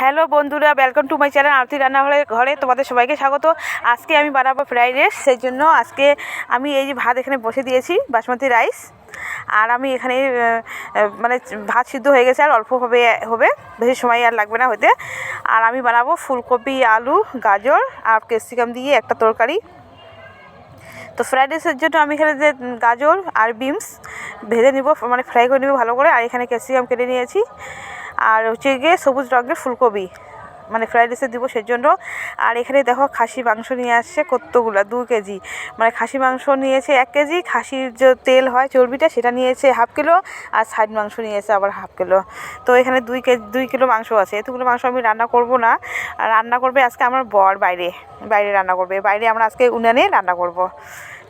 Hello বন্ধুরা, welcome to my channel আরতি রান্নাঘরে তোমাদের সবাইকে স্বাগত। আজকে আমি বানাবো ফ্রাইড রাইস। সেই জন্য আজকে আমি এই যে ভাত এখানে বসে দিয়েছি, বাসমতি রাইস। আর আমি এখানে মানে ভাত সিদ্ধ হয়ে গেছে, আর অল্প হবে বেশি সময় আর লাগবে না হতে। আর আমি বানাবো ফুলকপি, আলু, গাজর আর ক্যাপসিকাম দিয়ে একটা তরকারি। তো ফ্রাইড রাইসের জন্য আমি এখানে যে গাজর আর বিনস ভেজে নিব, মানে ফ্রাই করে নিব ভালো করে। আর এখানে ক্যাপসিকাম কেটে নিয়েছি, আর হচ্ছে গিয়ে সবুজ রঙের ফুলকপি, মানে ফ্রাইড রাইসে দিব সেজন্য। আর এখানে দেখো খাসি মাংস নিয়ে আসছে কতগুলো, 2 কেজি। মানে খাসি মাংস নিয়েছে 1 কেজি, খাসির যে তেল হয় চর্বিটা সেটা নিয়েছে 1/2 কিলো, আর সাইড মাংস নিয়েছে আবার 1/2 কিলো। তো এখানে 2 কিলো মাংস আছে। এতগুলো মাংস আমি রান্না করব না, রান্না করবে আজকে আমার বর, বাইরে রান্না করবে। বাইরে আমরা আজকে উনানে রান্না করব।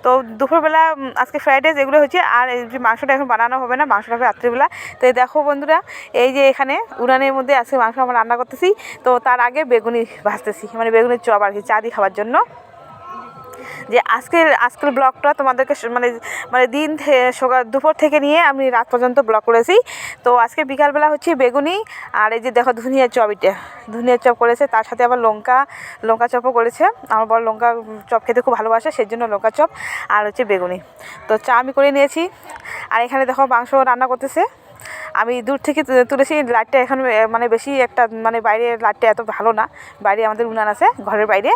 তো দুপুরবেলা আজকে ফ্রাইড রাইস এগুলো হচ্ছে। আর এই যে মাংসটা এখন বানানো হবে না, মাংসটা হবে রাত্রিবেলা। তো দেখো বন্ধুরা, এই যে এখানে উনানের মধ্যে আজকে মাংস আমরা রান্না করতেছি। তো তার আগে বেগুনি ভাজতেছি, মানে বেগুনের চপ আর কি, চা দিয়ে খাওয়ার জন্য। যে আজকের ব্লগটা তোমাদেরকে মানে মানে দুপুর থেকে নিয়ে আমি রাত পর্যন্ত ব্লগ করেছি। তো আজকে বিকালবেলা হচ্ছে বেগুনি, আর এই যে দেখো ধনিয়ার চপ, এটা ধনিয়ার চপ করেছে, তার সাথে আবার লঙ্কা চপও করেছে। আমার বড় লঙ্কা চপ খেতে খুব ভালোবাসে, সেই জন্য লঙ্কা চপ আর হচ্ছে বেগুনি। তো চা আমি করে নিয়েছি। আর এখানে দেখো মাংস রান্না করতেছে, আমি দূর থেকে তুলেছি। লাইটটা এখন মানে বেশি একটা, মানে বাইরের লাইটটা এত ভালো না, বাইরে আমাদের উনান আছে ঘরের বাইরে।